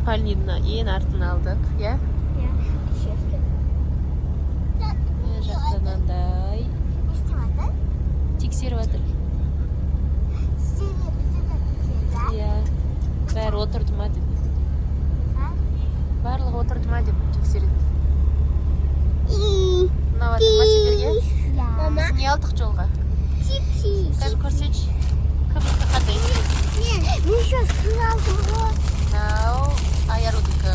спальныйдың ең артын алдық, иә? Мына жақтан андай тексеріп жатыр. Иә, бәрі отырды ма деп. Барлығы отырды ма деп тексереді. Мынау жатыр ма сендерге? Біз не алдық жолға? Қазір көрсетші. Кімдікі қандай? Мен еще сын алдым ғой. Мынау Айарудікі.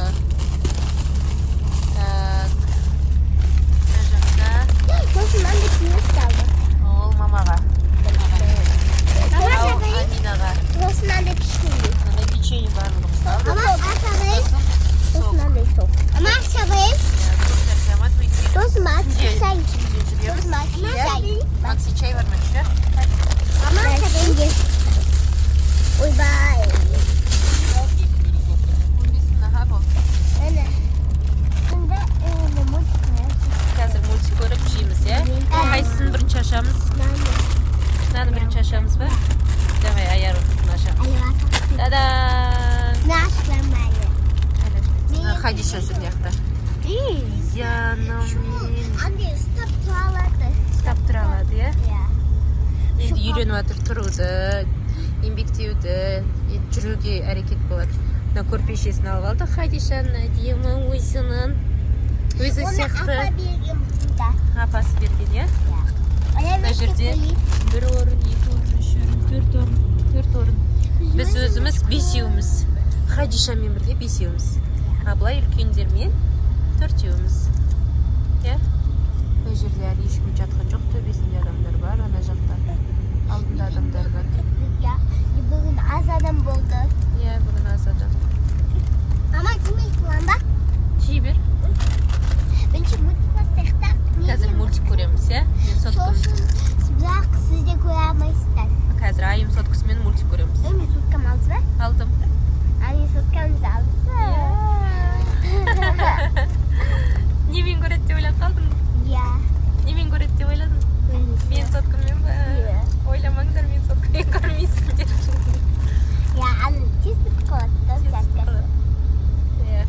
Так. Мына жақта. Сосын мынандай киініп алдым. Ол мамаға. Мынау Аминаға. Сосын мынандай кішкене. Мынандай печенье барлығымыз алдық. Ама асабыз. Сосын Сок. мынандай сок. Ама асабыз. Сосын мынандай чай. Сосын мынандай чай. Макси чай var mı еще? Ама асабыз. Ойбай. 15 мынаға бұл. Әне. Сонда мультик қоясың. Қазір мультик көріп жейміз, иә? Қайсысын бірінші ашамыз? Мынаны бірінші ашамыз ба? Давай, Айарудікін ашамыз. Та-дан! Ne açtım ben? Хадиша жүр жақта. Янамин. Anne stop tuvalete. Ұстап тұра алады, иә? Ya. Енді үйреніп жатыр тұруды, еңбектеуді, жүруге әрекет болады. Мына көрпешесін алып алды Хадишаны, әдемі өзінің. Өзі Onu сияқты apa bilgim bunda. апасы берген, иә? Ona Мына жерде бір орын, екі орын, үш орын, төрт орын. Біз өзіміз бесеуіміз. Хадишамен бірге бесеуіміз. А былай үлкендермен төртеуіміз. Иә? Бұл жерде әлі ешкім жатқан жоқ, төбесінде адамдар бар, ана жақта. Алдында адамдар бар. Ya, bugün az adam buldu. Иә, бүгін аз адам. Ama kim ilk bak? Жей бер. Ben şimdi mutlu pastakta. Қазір мультик көреміз, иә? Мен соткамын. Бірақ сізде көре алмайсыздар. Қазір айым соткасымен мультик көреміз. Мен соткам алдыңыз ба? Алдым. Ай, соткамызды алдыңыз. Немен көреді деп ойлап қалдың? Ya. Немен көреді деп ойладың? Мен соткаммен ба? Иә. Ойламаңдар, мен соткамен көрмейсіңдер. Ya, anne tez bitip kaldı. Иә.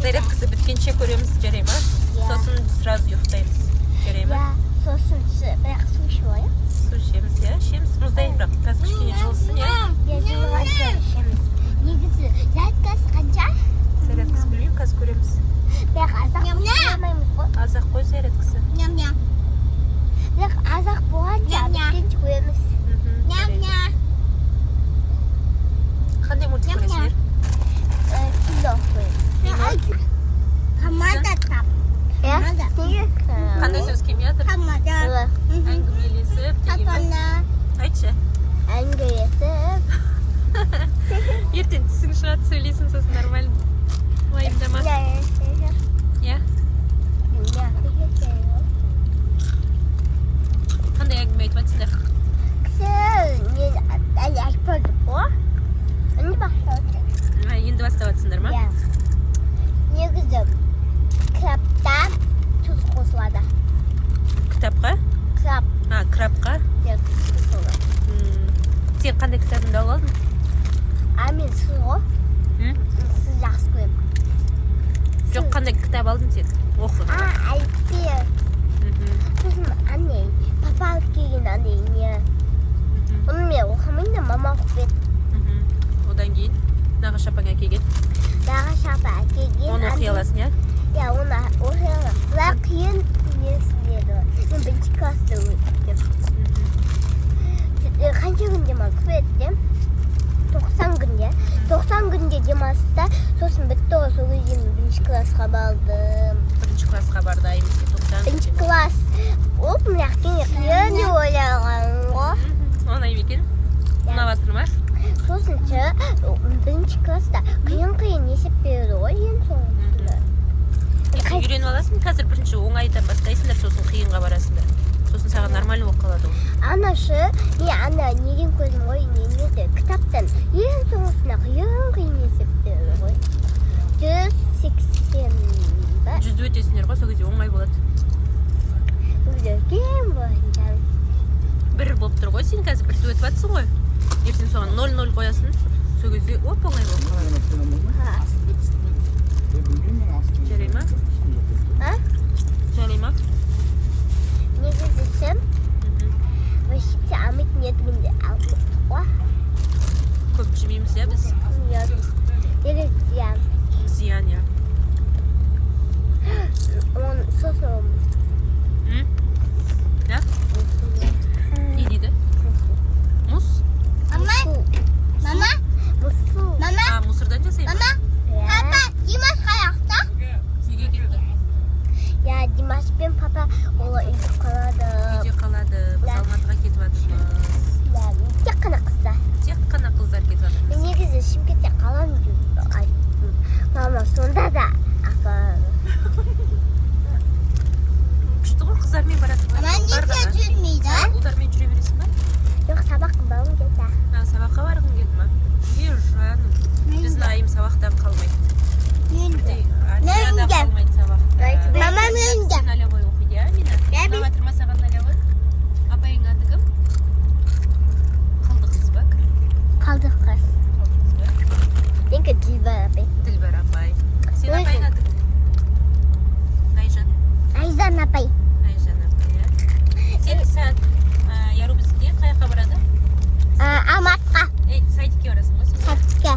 Зарядкасы біткенше көреміз, жарай ма? Иә. Сосын сразу ұйықтаймыз. Жарай ма? Ya, sosun бірақ су ішіп алайық. Су ішеміз, иә? Ішеміз, мұздай бірақ қазір кішкене жылысын, иә? Ya, жылыға ішеміз. Негізі, зарядкасы қанша? Зарядкасы білмеймін, қазір көреміз. Бірақ азақ қоймаймыз ғой. Азақ қой зарядкасы. Бірақ азақ болғанша біткенше қоямыз. Қандай мультик көресіңдер? Кино қоямыз. Хамада тап. Қандай сөз келмей жатыр? Хамада. Әңгімелесіп деген бе? Айтшы. Әңгімелесіп. Ертең тісің шығады, сөйлейсің, сосын нормально. Уайымдама. Иә? Қандай әңгіме айтып жатсыңдар? Енді бастап жатсыңдар ма? Негізі крабта тұз қосылады. Кітапқа? Краб А, крабқа? тұз қосылады. Сен қандай кітабыңды алып алдың? А мен сіз ғой. Сіз жақсы көремін. Жоқ, қандай кітап алдың сен? Оқы. Әліппе. Сосын анне, папа алып келген анне не. Оны мен оқымайын да мама оқып еді. Одан кейін нағашы апаң әкелген. Нағашы апа әкелген. Оны оқи аласың, иә? Иә, оны оқи аламын. Бірақ қиын несіндеді. Мен бірінші класста өттім. Қанша күн демалдық өттім? 90 күнде. 90 күнде демалыста, сосын бітті ғой, сол кезде мен бірінші классқа бардым. Бірінші классқа барды айымыз 90 Бірінші класс. Ол бірақ қиын деп ойлаған ғой. Оңай ма екен? Ұнап жатыр ма? Сосыншы бірінші класста қиын есеп берді ғой ең соңында. Үйреніп аласың, қазір бірінші оңайдан бастайсыңдар, сосын қиынға барасыңдар. Сосын саған нормально болып қалады ол. Анашы, ана неден көрдім ғой, немеді, кітаптан ең соңысына қиын есеп берді ғой. 180 ба? 100 өтесіңдер ғой, сол кезде оңай болады. Үлкен болғанда. Бір болып тұр ғой, сен қазір бірді өтіп жатсың ғой. Ертең соған 0-0 қоясың, сол кезде оп оңай болып қалады. жарай ма? А? Жарай ма? негізі вообще амитын етігінде алып қой. Көп жемейміз, иә біз? Негізі зиян. Зиян, иә. Оны сосуымыз. Ja? Не дейді? Мұз? Мама? Мұсу. А, мусордан жасаймын. Папа, Димаш қаяқта? Үйге кетті. Я, Димаш пен папа олар үйде қалады. Үйде қалады. Біз Алматыға кетіп жатырмыз. Тек қана қыздар. Тек қана қыздар кетіп жатырмыз. Мен негізі Шымкентте қаламын деп айттым. Мама, сонда да Күшті ғой, қыздармен баратын. жүрмейді. Ұлдармен жүре бересің ба? Жоқ, сабаққа барғым келді. Сабаққа барғың келді ма? Жаным. Біздің айым сабақтан қалмайды. Арияда қалмайды сабақта. Мама, мен де. Сен налевой оқиды, иә, Амина? Мама тұрма саған налевой? Апайың аты кім? Қалдықыз ба? Қалдық қыз. Қалдықыз ба? Менікі Дилбар апай. Дилбар апай. Сен апайың аты кім? Айжан. Айжан апай. Айжан апай, иә. Сен сәт яру бізге қаяққа барады? Алматыға. Сайтикке барасың ғой сен? Сәтке.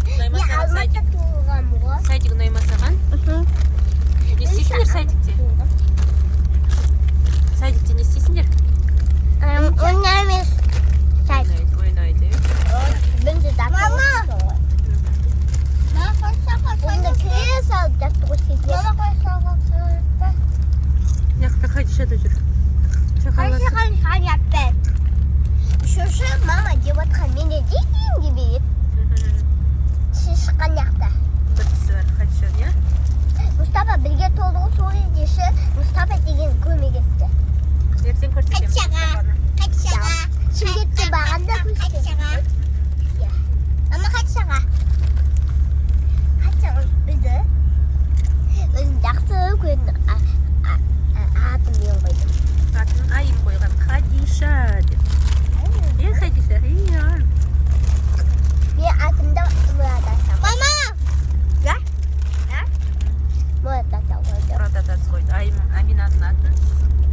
Ұнай ма Мен саған Алматыда сайтик? туылғанмын ғой. Сайтик ұнай ма саған? Не істейсіңдер сайтикте? Сайтикте не істейсіңдер? Ойнаймыз. Сәт. Ойнайды. Мен де мама. Онда кіре салып жаттығу істейді. Яқта Хадиша да жүр. Қайсы yaptı. Şoşu mama деп отқан мен де дейін деп еді. Шыққан яқта. Бір кісі бар Хадиша, иә? Мұстафа бірге толығы сол іздеші Мұстафа деген көмегесті. Ертең көрсетемін Мұстафаны. Шымкентке барғанда көрсетемін. Мама Хадишаға. Хадишаға бізді өзін жақсы көретін атын мен қойдым. Атын айым қойған Хадиша деп. Хадиша, Мен атымда Мұрат ата. Мама! Ja? Мұрат ата қойды. Мұрат атасы қойды. Айым Аминаның атын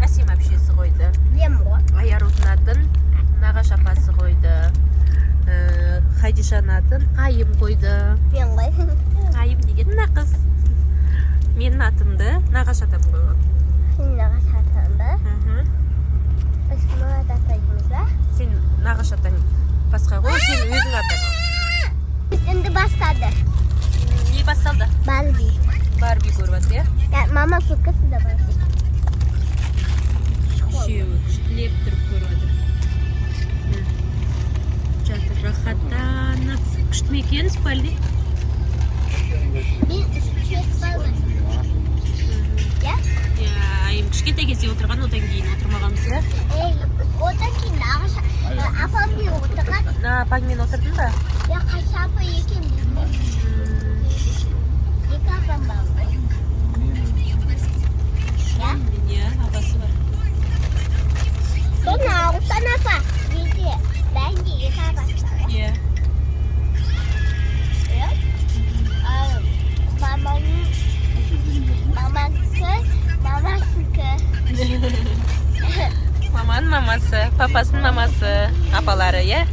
Әсем әпшесі қойды. Мен ғой. Аярудың атын Нағаш апасы қойды. Хадишаның атын Айым қойды. Мен ғой. Айым деген мына қыз. Менің атымды Нағаш атам қойған. Сен Нағаш атаң ба? Біз Мұрат атаймыз ба? Сен Нағаш атаң басқа ғой, сен өзің атаң. Біз енді бастады. Не басталды? Барби. Барби көріп атыр, иә? Мама фоткасы да Барби. Үшеуі күштілеп тұрып көріп атыр. Жатыр рахаттанып. Күшті ме екен спальный? Мен үшінші спальный. Я? Айым кішкентай кезде отырған, одан кейін отырмағанбыз, иә? Одан кейін Нағаш апаммен отырған. Апаңмен отырдың ба? Я қайсы апа екен білмеймін. Екі апам бар. Иә, апасы бар. Мен Ағұстан апа. Бәнде екі апасы бар. Иә. Маманың мамасы, папасының мамасы, апалары, иә?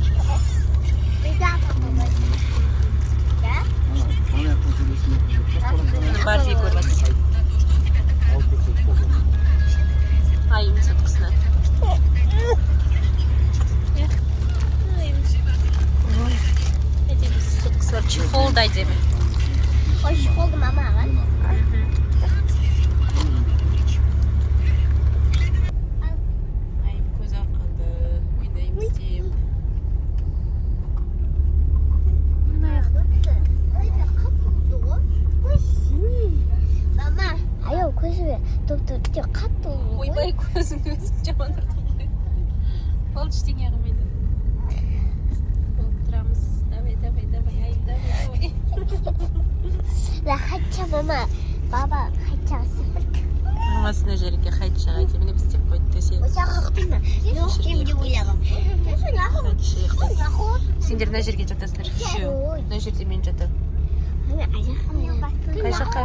Барби көріп атыр. Айым соткысына. Әдемі соткысы бар, чехолдай деме. Ой, школды мамаға. Айым көз арқанды, ойнаймыз деп. Мама, аяу көзіме топ-топ қатты олды. Ойбай көзің жаман ұрдың ғой. Ол ештеңе қылмайды. Болып тұрамыз. Давай, айым, давай. Ла Хадиша мама, баба Хадишаға сыпырт. Мамасына жерге Хадишаға деміне біз деп қойды төсек. Оса қақтың ба? Жоқ, деп ойлағам. Хадиша ұйықтайды. Сендер мына жерге жатасыңдар. Үшеу. Мына жерде мен жатамын. Қай жаққа?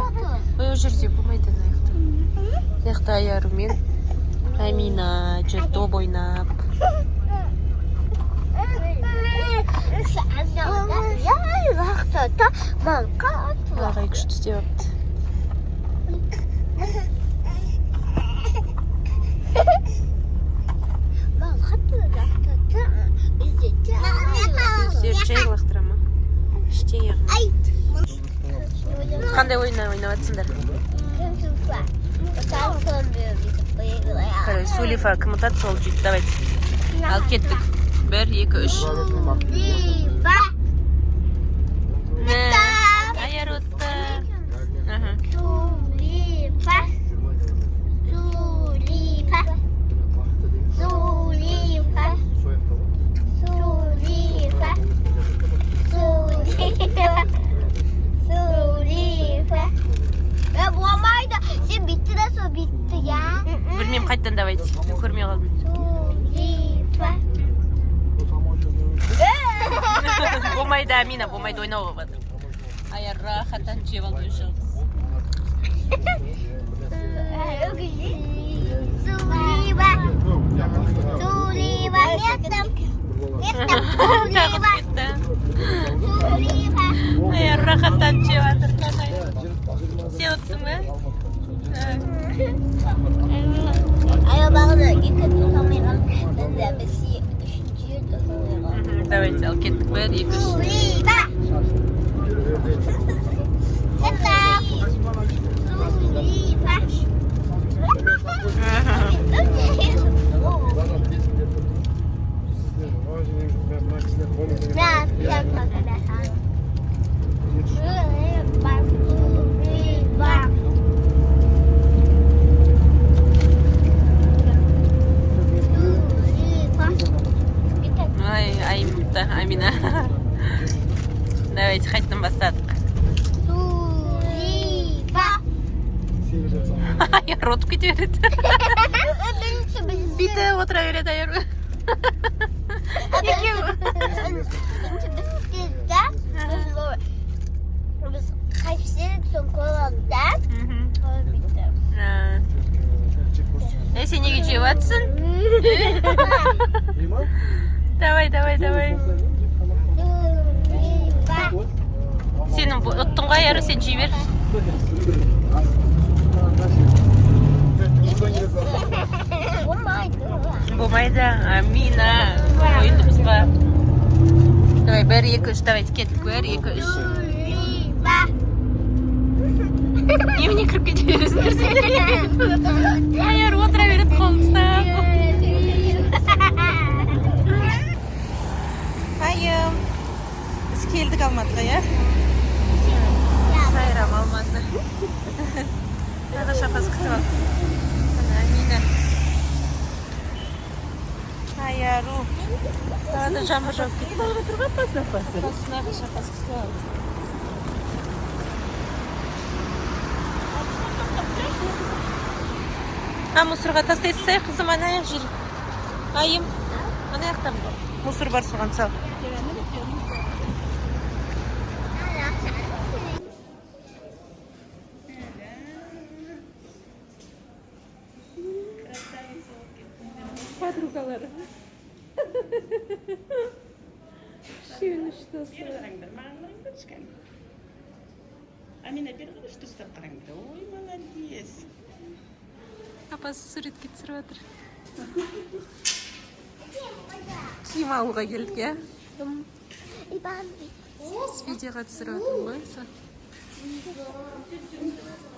Ой, ол жерде болмайды ана жақта. Мына жақта Аяру мен Амина жүр доп ойнап. Ағай күшті істеп апты. Өздері жай лақтыра ма? Ештеңе қылмайды. Қандай ойнап жатсыңдар? Қарай, Сулифа кім ұтады, сол жүйді. Давайте. Ал кеттік. 1, 2, 3. Аяр ұтты. Сен битті да сол битті, я? Білмеймін, қайттан давайте. Мен көрмей қалдым. Болмайды, Амина, болмайды, ойнауға бады. Аяр рахаттан жеп алды өз жалғыз. Аяр рахаттан жеп алды. Сен ұттың ба? Аябағыны екі тұтамайған. Мен де бесі үшінші тұтамайған. Давайте, ал кеттік. 1, 2, 3. Амина. Давайте, қайттан бастадық. Аяр отып кете береді. Бейті отыра береді Аяр. Біз қайпсек соң қоламда. Сен неге жеп атсың? Давай. Сенің ұттың ғой, Аяр, сен жей бер. Болмайды, Амина. Ойындымыз ба? Давай, 1, 2, 3, давайте, кеттік. 1, 2, 3. Немене кіріп кете бересіңдер сендер? Аяр отыра береді, қолын ұстап. Айым. Біз келдік Алматыға, я? Сайрам Алматы. Тағы шапас күтіп ал. Амина. Аяру. Тағы да жамбы жауып кетті. Басынаға шапас күтіп ал. Мусорға тастайсыз, қызым, ана аяқ жер. Айым. Ана аяқтан ба? Мусор бар соған сал. Подругалары. Шевін үштісі. Амина, бері үшті ұстап қараңдар. Ой, молодец. Апасы суретке түсіріп отыр. Киім алуға келдік, я? Видеоға түсіріп отырмын ғой.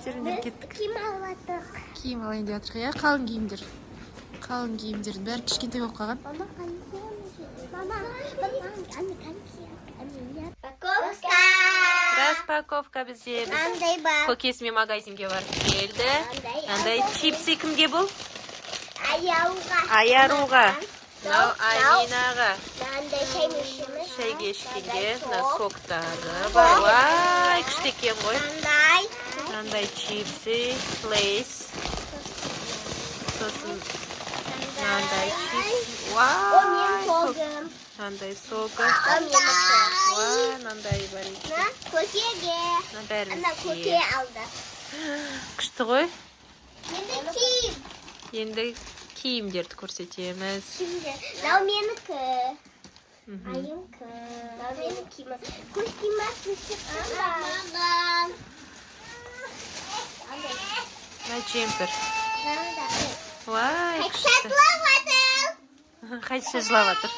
Жеріндер кеттік. Киім алып атық. Киім алайын деп жатырық, я? Қалың киімдер. Қалың киімдердің бәрі кішкентай болып қалған. Распаковка бізде. Андай бар. Көкесімен магазинге барып келді. Андай чипсы кімге бұл? Аяруға. Мынау Аминаға. Шайге ішкенге соктары бар. Ай, күшті екен ғой. Андай чипсы, лейс. Сосын Мынандай чипс. О, Вау. мен согым. Мынандай согы. О, менікі. Вау, мынандай бар екен. На, көкеге. Мына бәрі Ана көке бізге. алды. Күшті ғой. Енді киім. Енді киімдерді көрсетеміз. Şimdi, мынау менікі. Мгм. Айымкі. Мынау менің киімім. Көз киімі маған. Мына джемпер. Мынау да. Вай, Қайтса күшті. жылап жатыр. Қайтса жылап жатыр.